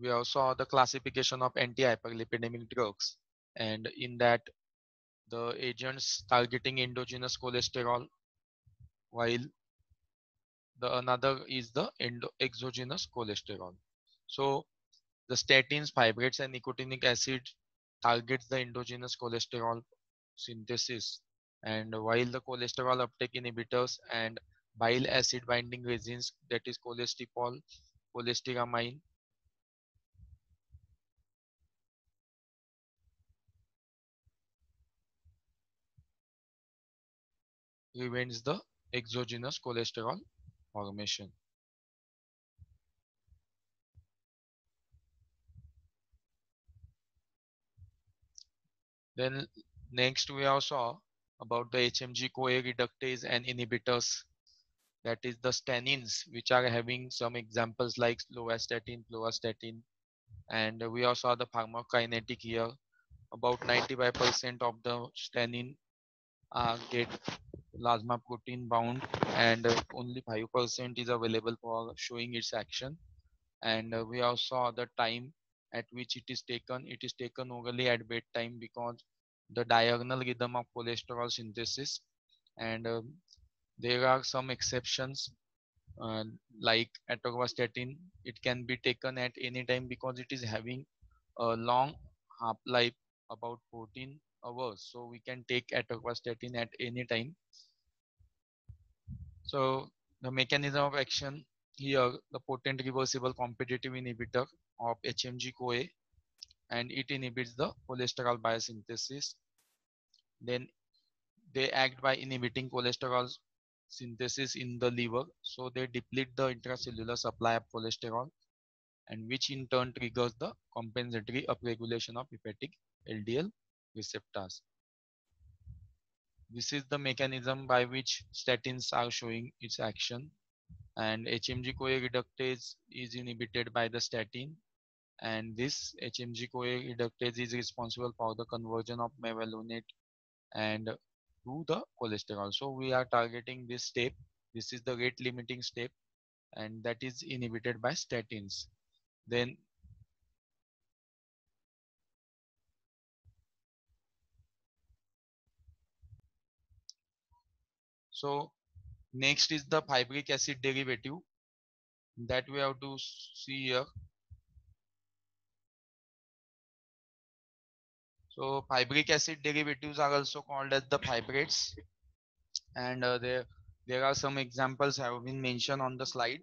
we also saw the classification of anti-hyperlipidemic drugs, and in that the agents targeting endogenous cholesterol, while the another is the exogenous cholesterol. So the statins, fibrates, and nicotinic acid targets the endogenous cholesterol synthesis, and while the cholesterol uptake inhibitors and bile acid binding resins, that is cholesterol, cholestyramine, prevents the exogenous cholesterol formation. Then next we also saw about the HMG-CoA reductase and inhibitors, that is the stanins, which are having some examples like lovastatin, fluvastatin, and we also saw the pharmacokinetic here. About 95% of the stannin get plasma protein bound, and only 5% is available for showing its action. And we also saw the time at which it is taken. It is taken orally at bedtime because the diurnal rhythm of cholesterol synthesis, and there are some exceptions, uh, like atorvastatin. It can be taken at any time because it is having a long half life, about 14 hours, so we can take atorvastatin at any time. So the mechanism of action here, the potent reversible competitive inhibitor of HMG-CoA, and it inhibits the cholesterol biosynthesis. Then they act by inhibiting cholesterol synthesis in the liver, so they deplete the intracellular supply of cholesterol, and which in turn triggers the compensatory upregulation of hepatic LDL receptors. This is the mechanism by which statins are showing its action, and HMG-CoA reductase is inhibited by the statin, and this HMG-CoA reductase is responsible for the conversion of mevalonate and to the cholesterol. So we are targeting this step. This is the rate limiting step, and that is inhibited by statins. Then so next is the fibric acid derivative that we have to see here. So fibric acid derivatives are also called as the fibrates, and there are some examples have been mentioned on the slide.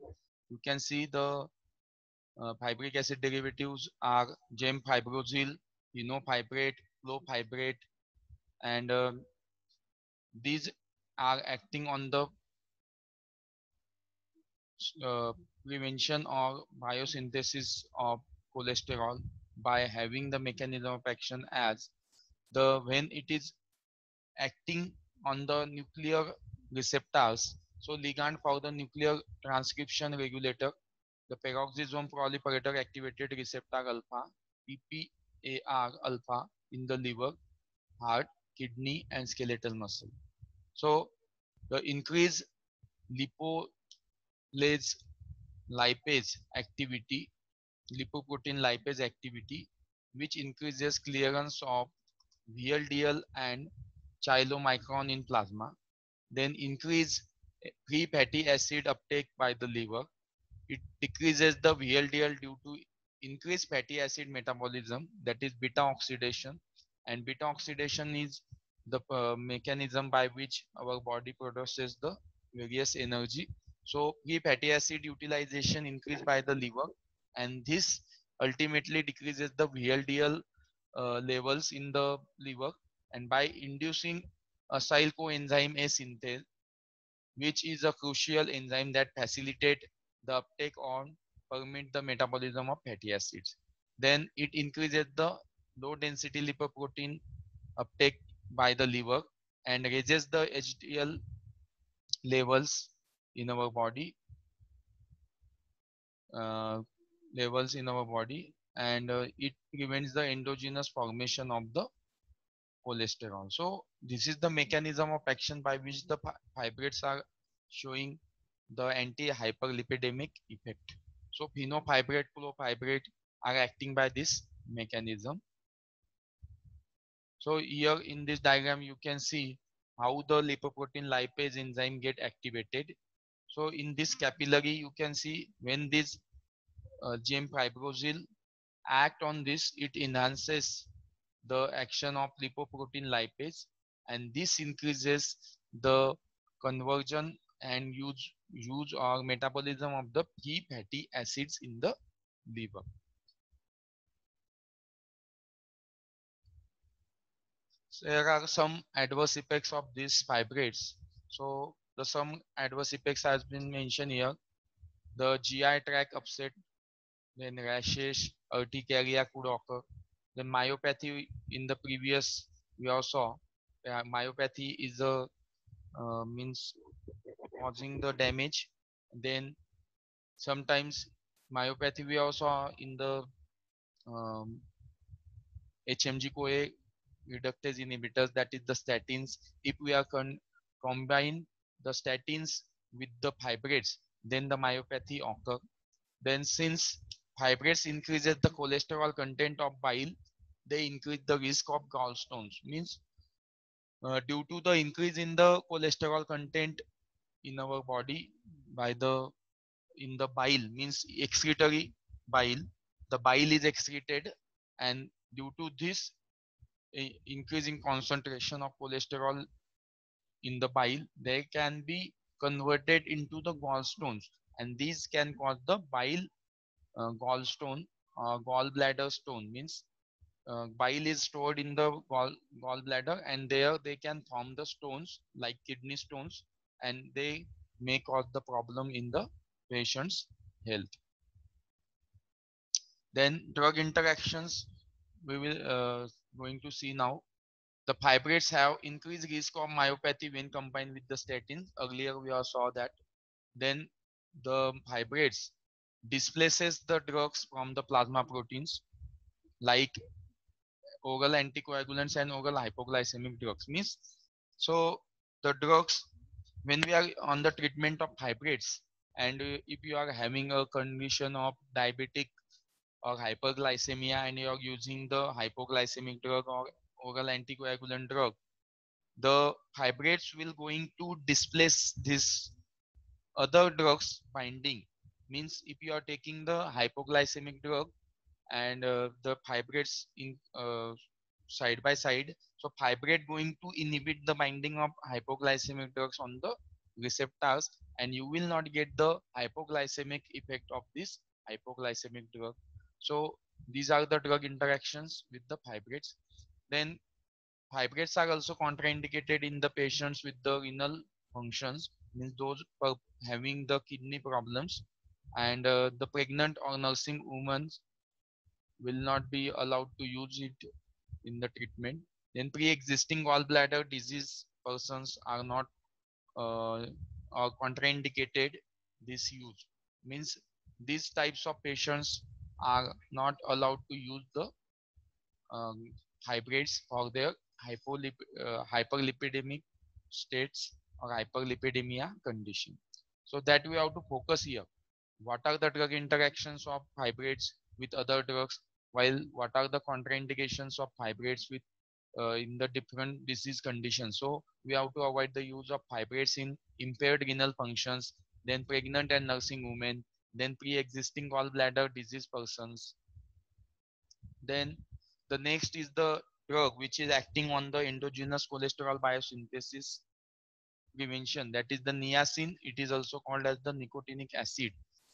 You can see the fibric acid derivatives are gemfibrozil, fenofibrate, clofibrate, and these are acting on the uh, prevention or biosynthesis of cholesterol by having the mechanism of action as the when it is acting on the nuclear receptors. So ligand for the nuclear transcription regulator, the peroxisome proliferator activated receptor alpha, PPAR alpha, in the liver, heart, kidney, and skeletal muscle. So the increased lipolase lipase activity, lipoprotein lipase activity, which increases clearance of VLDL and chylomicron in plasma, then increase free fatty acid uptake by the liver. It decreases the VLDL due to increased fatty acid metabolism, that is beta oxidation, and beta oxidation is the mechanism by which our body produces the various energy. So free fatty acid utilization increased by the liver, and this ultimately decreases the VLDL levels in the liver, and by inducing acyl coenzyme A synthase, which is a crucial enzyme that facilitate the uptake on permit the metabolism of fatty acids. Then it increases the low density lipoprotein uptake by the liver and raises the HDL levels in our body, uh, and it prevents the endogenous formation of the cholesterol. So this is the mechanism of action by which the fibrates are showing the anti-hyperlipidemic effect. So phenofibrate, clofibrate, are acting by this mechanism. So here in this diagram you can see how the lipoprotein lipase enzyme get activated. So in this capillary you can see when this GM fibrosil act on this, it enhances the action of lipoprotein lipase, and this increases the conversion and use or metabolism of the free fatty acids in the liver. So there are some adverse effects of these fibrates. So the some adverse effects has been mentioned here. The GI tract upset, then rashes, urticaria could occur. Then myopathy in the previous we also saw. Myopathy is a means causing the damage. Then sometimes myopathy we also saw in the um, HMG-CoA reductase inhibitors, that is the statins. If we are combine the statins with the fibrates, then the myopathy occur. Then since fibrates increases the cholesterol content of bile, they increase the risk of gallstones. Means due to the increase in the cholesterol content in our body by the in the bile, means excretory bile, the bile is excreted, and due to this increasing concentration of cholesterol in the bile, they can be converted into the gallstones, and these can cause the bile gallstone or gallbladder stone. Means bile is stored in the gallbladder, and there they can form the stones like kidney stones, and they may cause the problem in the patient's health. Then drug interactions we will going to see now. The fibrates have increased risk of myopathy when combined with the statins. Earlier we all saw that. Then the fibrates displaces the drugs from the plasma proteins like oral anticoagulants and oral hypoglycemic drugs. Means so the drugs, when we are on the treatment of fibrates, and if you are having a condition of diabetic or hyperglycemia and you are using the hypoglycemic drug or oral anticoagulant drug, the fibrates will going to displace this other drugs binding. Means if you are taking the hypoglycemic drug and the fibrates in side by side, so fibrate going to inhibit the binding of hypoglycemic drugs on the receptors, and you will not get the hypoglycemic effect of this hypoglycemic drug. So these are the drug interactions with the fibrates. Then fibrates are also contraindicated in the patients with the renal functions, means those having the kidney problems, and the pregnant or nursing women will not be allowed to use it in the treatment. Then pre-existing gallbladder disease persons are not are contraindicated this use. Means these types of patients are not allowed to use the um, hybrids for their hyperlipidemic states or hyperlipidemia condition. So that we have to focus here. What are the drug interactions of hybrids with other drugs, while what are the contraindications of hybrids with in the different disease conditions. So we have to avoid the use of hybrids in impaired renal functions, then pregnant and nursing women, then pre-existing gallbladder disease persons. Then the next is the drug which is acting on the endogenous cholesterol biosynthesis prevention, that is the niacin. It is also called as the nicotinic acid.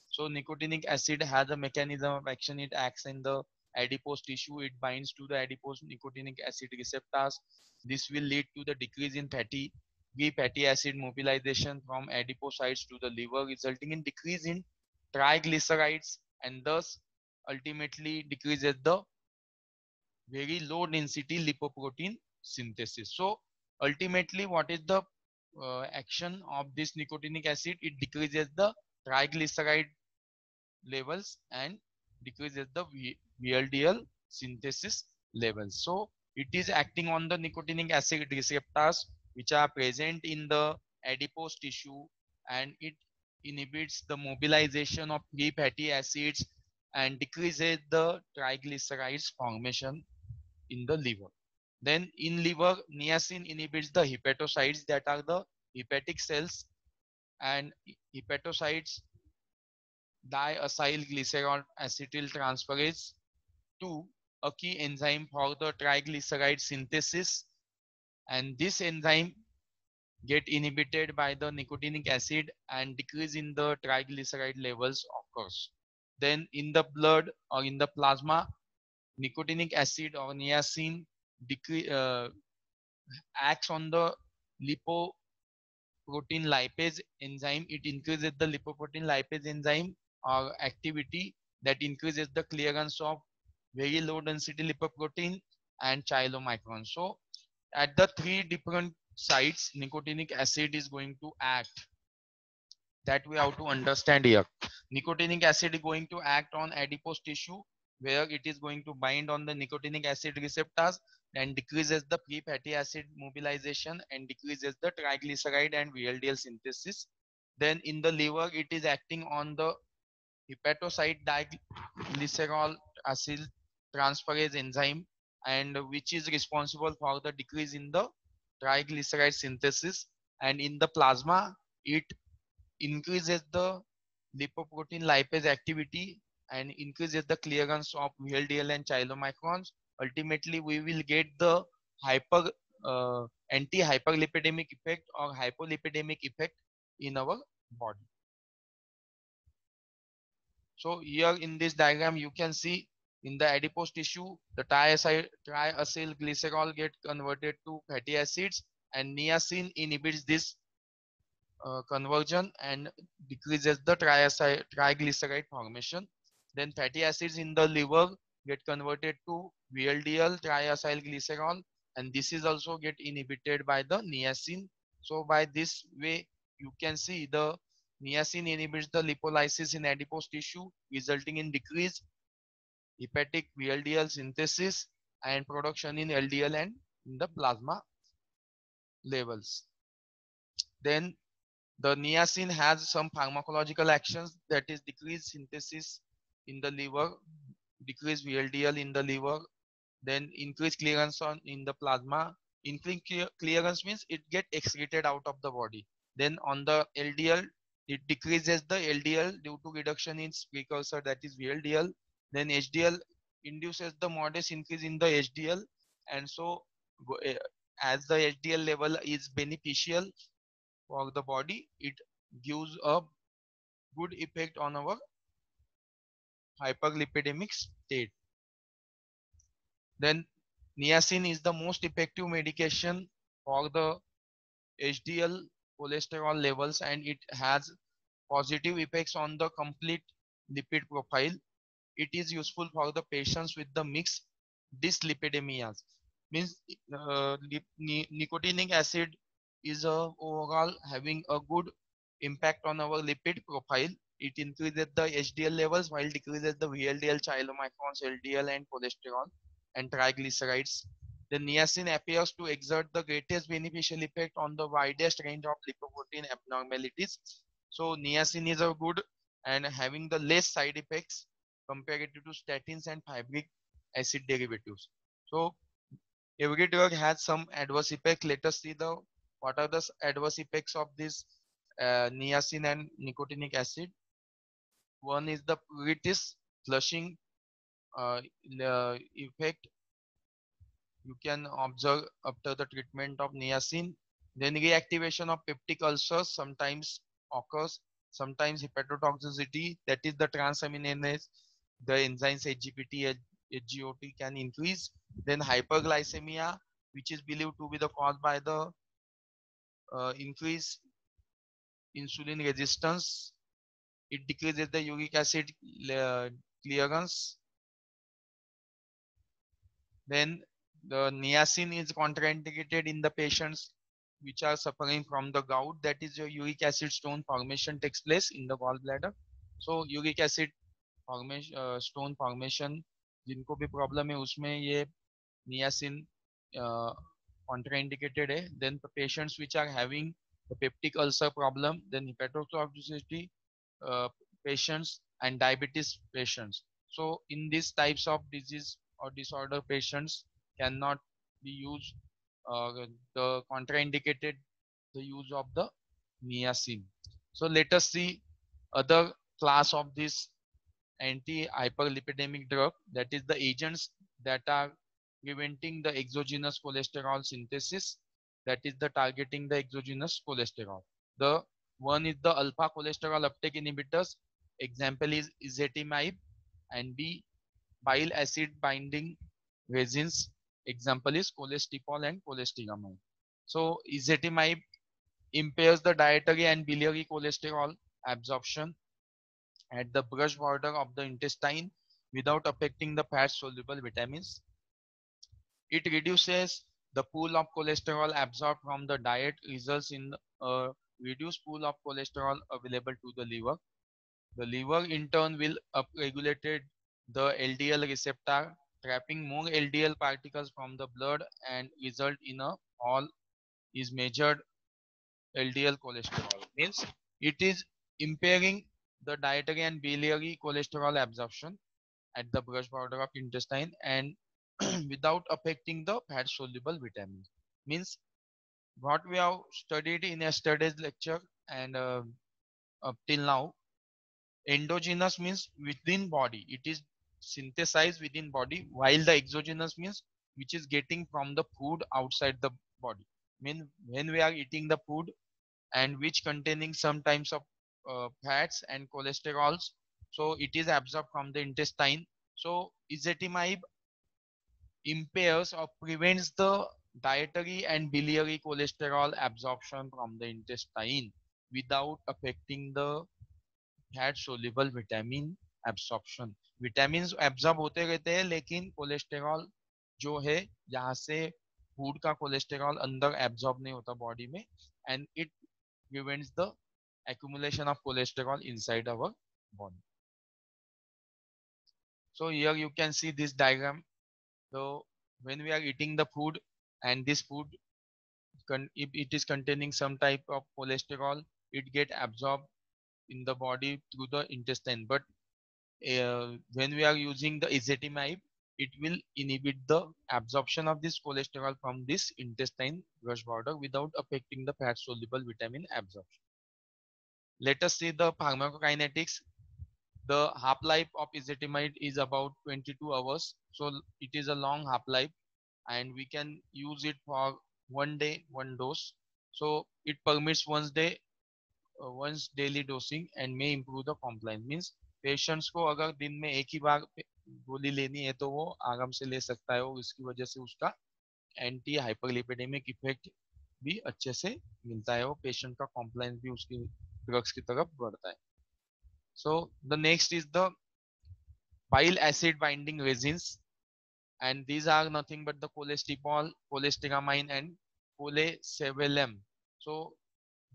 So nicotinic acid has a mechanism of action. It acts in the adipose tissue. It binds to the adipose nicotinic acid receptors. This will lead to the decrease in free fatty acid mobilization from adipocytes to the liver, resulting in decrease in triglycerides, and thus ultimately decreases the very low density lipoprotein synthesis. So ultimately what is the action of this nicotinic acid? It decreases the triglyceride levels and decreases the VLDL synthesis levels. So it is acting on the nicotinic acid receptors which are present in the adipose tissue, and it inhibits the mobilization of free fatty acids and decreases the triglycerides formation in the liver. Then in liver, niacin inhibits the hepatocytes, that are the hepatic cells, and hepatocytes diacylglycerol acetyl transferase 2, a key enzyme for the triglyceride synthesis, and this enzyme get inhibited by the nicotinic acid and decrease in the triglyceride levels occurs. Then in the blood or in the plasma, nicotinic acid or niacin acts on the lipoprotein lipase enzyme. It increases the lipoprotein lipase enzyme or activity, that increases the clearance of very low density lipoprotein and chylomicron. So at the three different sites, nicotinic acid is going to act, that we have to understand here. Nicotinic acid is going to act on adipose tissue, where it is going to bind on the nicotinic acid receptors and decreases the free fatty acid mobilization and decreases the triglyceride and VLDL synthesis. Then in the liver, it is acting on the hepatocyte diglycerol acyl transferase enzyme, and which is responsible for the decrease in the triglyceride synthesis. And in the plasma, it increases the lipoprotein lipase activity and increases the clearance of VLDL and chylomicrons. Ultimately, we will get the hyper anti-hyperlipidemic effect or hypolipidemic effect in our body. So here in this diagram, you can see in the adipose tissue, the triacylglycerol get converted to fatty acids, and niacin inhibits this conversion and decreases the triglyceride formation. Then fatty acids in the liver get converted to VLDL triacylglycerol, and this is also get inhibited by the niacin. So by this way, you can see the niacin inhibits the lipolysis in adipose tissue, resulting in decreased hepatic VLDL synthesis and production in LDL and in the plasma levels. Then the niacin has some pharmacological actions, that is decreased synthesis in the liver, decreased VLDL in the liver, then increased clearance on in the plasma. Increased clearance means it get excreted out of the body. Then on the LDL, it decreases the LDL due to reduction in its precursor, that is VLDL. Then HDL induces the modest increase in the HDL, and so as the HDL level is beneficial for the body, it gives a good effect on our hyperlipidemic state. Then niacin is the most effective medication for the HDL cholesterol levels, and it has positive effects on the complete lipid profile. It is useful for the patients with the mixed dyslipidemias. Means nicotinic acid is overall having a good impact on our lipid profile. It increases the HDL levels while decreases the VLDL, chylomicrons, LDL, and cholesterol and triglycerides. The niacin appears to exert the greatest beneficial effect on the widest range of lipoprotein abnormalities. So niacin is a good and having the less side effects compared to statins and fibric acid derivatives. So every drug has some adverse effect. Let us see the what are the adverse effects of this niacin and nicotinic acid. One is the pruritus, flushing effect you can observe after the treatment of niacin. Then reactivation of peptic ulcers sometimes occurs. Sometimes hepatotoxicity, that is the transaminase, the enzymes HGPT, HGOT can increase. Then hyperglycemia, which is believed to be the cause by the increased insulin resistance. It decreases the uric acid clearance. Then the niacin is contraindicated in the patients which are suffering from the gout, that is your uric acid stone formation takes place in the gallbladder. So uric acid formation stone formation जिनको भी problem है उसमें ये niacin contraindicated है. Then the patients which are having the peptic ulcer problem, then hepatotoxicity patients and diabetes patients. So in these types of disease or disorder, patients cannot be used the contraindicated the use of the niacin. So let us see other class of this anti-hyperlipidemic drug, that is the agents that are preventing the exogenous cholesterol synthesis, that is the targeting the exogenous cholesterol. The one is the alpha cholesterol uptake inhibitors, example is ezetimibe, and B bile acid binding resins, example is cholestyramine and cholestyramine. So ezetimibe impairs the dietary and biliary cholesterol absorption at the brush border of the intestine without affecting the fat soluble vitamins. It reduces the pool of cholesterol absorbed from the diet, results in a reduced pool of cholesterol available to the liver. The liver in turn will upregulate the LDL receptor, trapping more LDL particles from the blood and result in a all is measured LDL cholesterol. Means it is impairing the dietary and biliary cholesterol absorption at the brush border of intestine and without affecting the fat soluble vitamins. Means what we have studied in yesterday's lecture and up till now, endogenous means within body, it is synthesized within body, while the exogenous means which is getting from the food outside the body. Mean when we are eating the food and which containing some types of fats and cholesterols, so it is absorbed from the intestine. So ezetimibe impairs or prevents the dietary and biliary cholesterol absorption from the intestine without affecting the fat soluble vitamin absorption. Vitamin absorb होते रहते हैं लेकिन cholesterol जो है यहाँ से food का cholesterol अंदर एब्जॉर्ब नहीं होता बॉडी में and it prevents the accumulation of cholesterol inside our body. So here you can see this diagram. So when we are eating the food and this food if it is containing some type of cholesterol, it get absorbed in the body through the intestine. But when we are using the ezetimibe, it will inhibit the absorption of this cholesterol from this intestine brush border without affecting the fat soluble vitamin absorption. Let us see the pharmacokinetics. The half-life of ezetimibe is about 22 hours. So it is a long half-life and we can use it for 1 day, 1 dose. So it permits once daily dosing and may improve the compliance. Means patients को अगर दिन में एक ही बार गोली लेनी है तो वो आराम से ले सकता है और इसकी वजह से उसका एंटी हाइपरलिपिडेमिक इफेक्ट भी अच्छे से मिलता है और पेशेंट का कॉम्प्लायंस भी उसकी ड्रग्स की तरफ बढ़ता है. So the next is the bile acid binding resins, and these are nothing but the cholesterol, cholestyramine and cholecebelem. So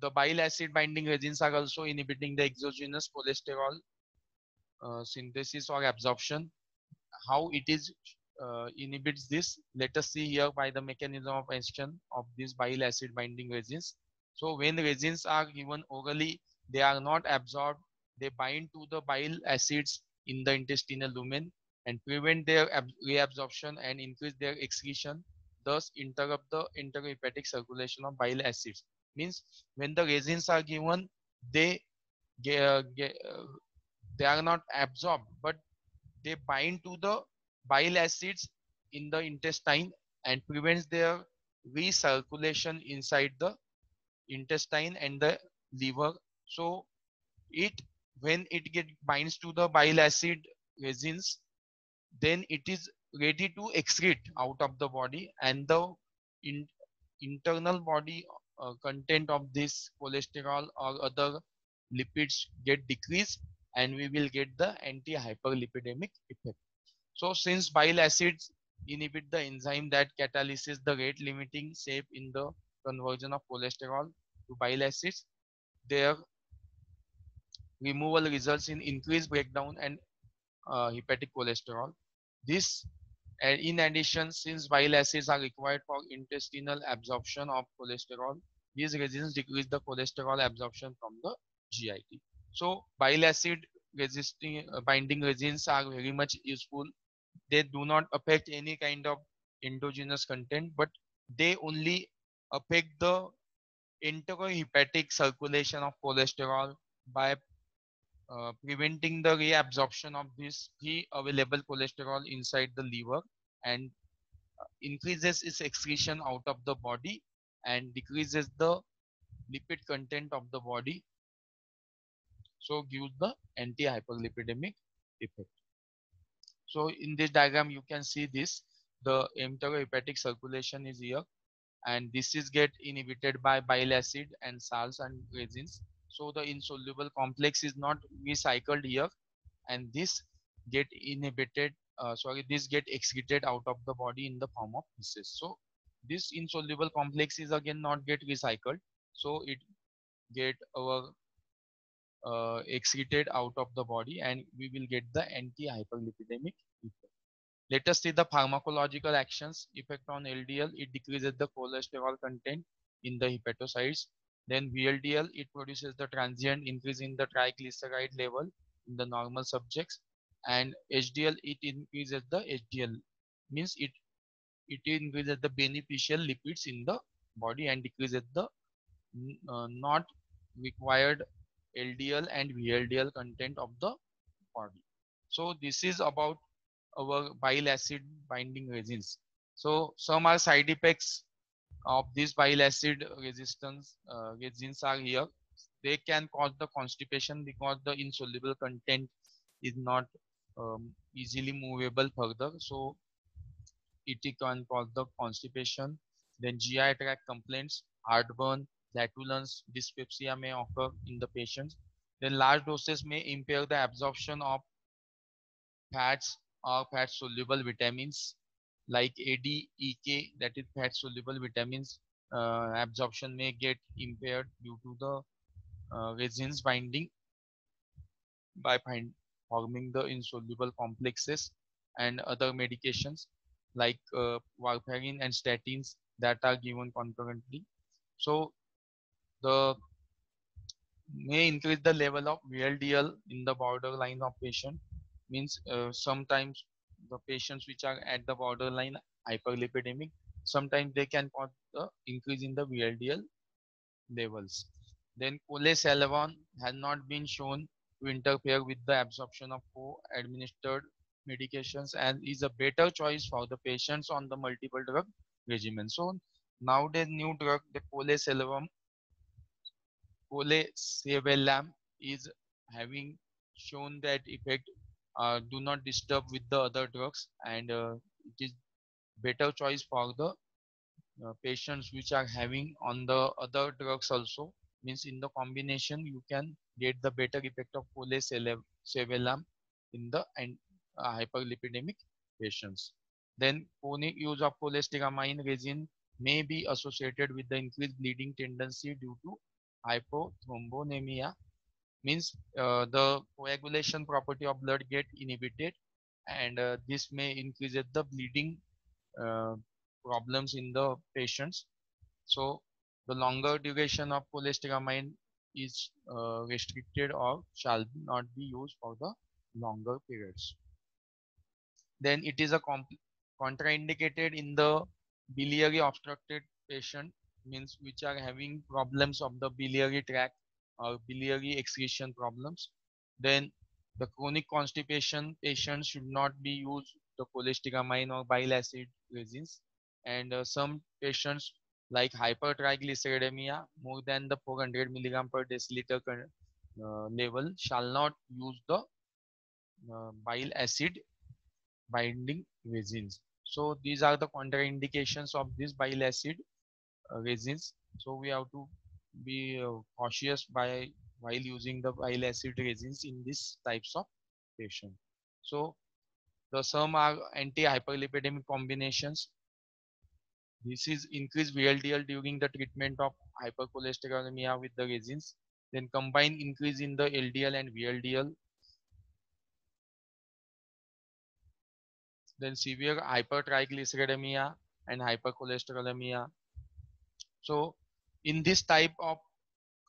the bile acid binding resins are also inhibiting the exogenous cholesterol synthesis or absorption. How it is inhibits this, let us see here by the mechanism of action of these bile acid binding resins. So when resins are given orally, they are not absorbed, they bind to the bile acids in the intestinal lumen and prevent their reabsorption and increase their excretion, thus interrupt the enterohepatic circulation of bile acids. Means when the resins are given, they they are not absorbed but they bind to the bile acids in the intestine and prevents their recirculation inside the intestine and the liver. So it when it get binds to the bile acid resins, then it is ready to excrete out of the body and the in, internal body content of this cholesterol or other lipids get decreased and we will get the anti-hyperlipidemic effect. So since bile acids inhibit the enzyme that catalyzes the rate limiting step in the conversion of cholesterol to bile acids, their removal results in increased breakdown and hepatic cholesterol. This in addition, since bile acids are required for intestinal absorption of cholesterol, these resins decrease the cholesterol absorption from the GIT. So bile acid resisting binding resins are very much useful. They do not affect any kind of endogenous content, but they only affect the enterohepatic circulation of cholesterol by preventing the reabsorption of this free available cholesterol inside the liver, and increases its excretion out of the body and decreases the lipid content of the body, so gives the anti-hyperlipidemic effect. So in this diagram you can see this, the enterohepatic circulation is here, and this is get inhibited by bile acid and salts and resins. So the insoluble complex is not recycled here, and this get inhibited, this get excreted out of the body in the form of feces. So this insoluble complex is again not get recycled, so it get our excreted out of the body, and we will get the anti-hyperlipidemic effect. Let us see the pharmacological actions. Effect on LDL, it decreases the cholesterol content in the hepatocytes. Then VLDL, it produces the transient increase in the triglyceride level in the normal subjects. And HDL, it increases the HDL, means it increases the beneficial lipids in the body and decreases the not required LDL and VLDL content of the body. So this is about our bile acid binding resins. So some are side effects of this bile acid resistance resins are here. They can cause the constipation because the insoluble content is not easily movable further. So it can cause the constipation. Then GI tract complaints, heartburn, flatulence, dyspepsia may occur in the patients. Then large doses may impair the absorption of fats or fat soluble vitamins like ADEK, that is fat soluble vitamins. Absorption may get impaired due to the resins binding by forming the insoluble complexes, and other medications like warfarin and statins that are given concurrently. So the may increase the level of VLDL in the borderline of patient, means sometimes the patients which are at the borderline hyperlipidemic, sometimes they can cause the increase in the VLDL levels. Then cholesalvon has not been shown to interfere with the absorption of co-administered medications and is a better choice for the patients on the multiple drug regimen. So nowadays new drug, the colesevelam is having shown that effect do not disturb with the other drugs, and it is better choice for the patients which are having on the other drugs also, means in the combination you can get the better effect of colesevelam in the hyperlipidemic patients. Then chronic use of cholestyramine resin may be associated with the increased bleeding tendency due to hypothrombonemia, means the coagulation property of blood get inhibited, and this may increase the bleeding uh, problems in the patients. So the longer duration of cholestyramine is restricted or shall not be used for the longer periods. Then it is a contraindicated in the biliary obstructed patient, means which are having problems of the biliary tract or biliary excretion problems. Then the chronic constipation patients should not be used the cholestyramine or bile acid resins, and some patients like hypertriglyceridemia more than the 400 milligram per deciliter level shall not use the bile acid binding resins. So these are the contraindications of this bile acid resins. So we have to be cautious by while using the bile acid resins in these types of patient. So the some are anti-hyperlipidemic combinations. This is increased VLDL during the treatment of hypercholesterolemia with the resins. Then combine increase in the LDL and VLDL. Then severe hypertriglyceridemia and hypercholesterolemia. So in this type of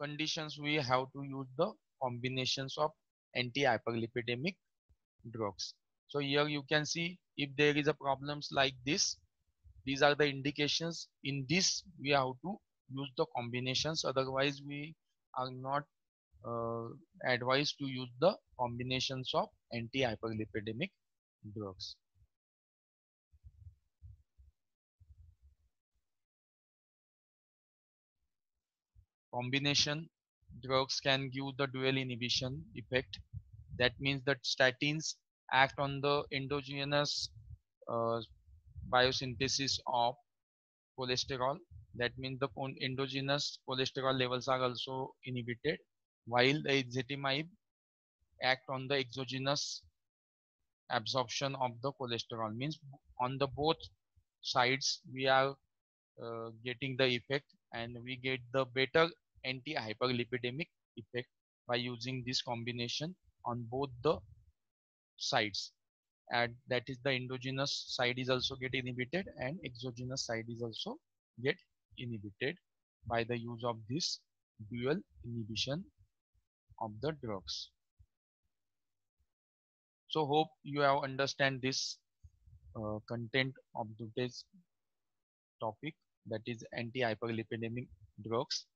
conditions, we have to use the combinations of anti-hyperlipidemic drugs. So here you can see if there is a problems like this, these are the indications. In this we have to use the combinations, otherwise we are not uh, advised to use the combinations of anti-hyperlipidemic drugs. Combination drugs can give the dual inhibition effect. That means that statins act on the endogenous uh, biosynthesis of cholesterol. That means the endogenous cholesterol levels are also inhibited, while the ezetimibe act on the exogenous absorption of the cholesterol. Means on the both sides we are getting the effect, and we get the better anti-hyperlipidemic effect by using this combination on both the sides. And that is the endogenous side is also get inhibited and exogenous side is also get inhibited by the use of this dual inhibition of the drugs. So hope you have understand this content of today's topic, that is anti-hyperlipidemic drugs.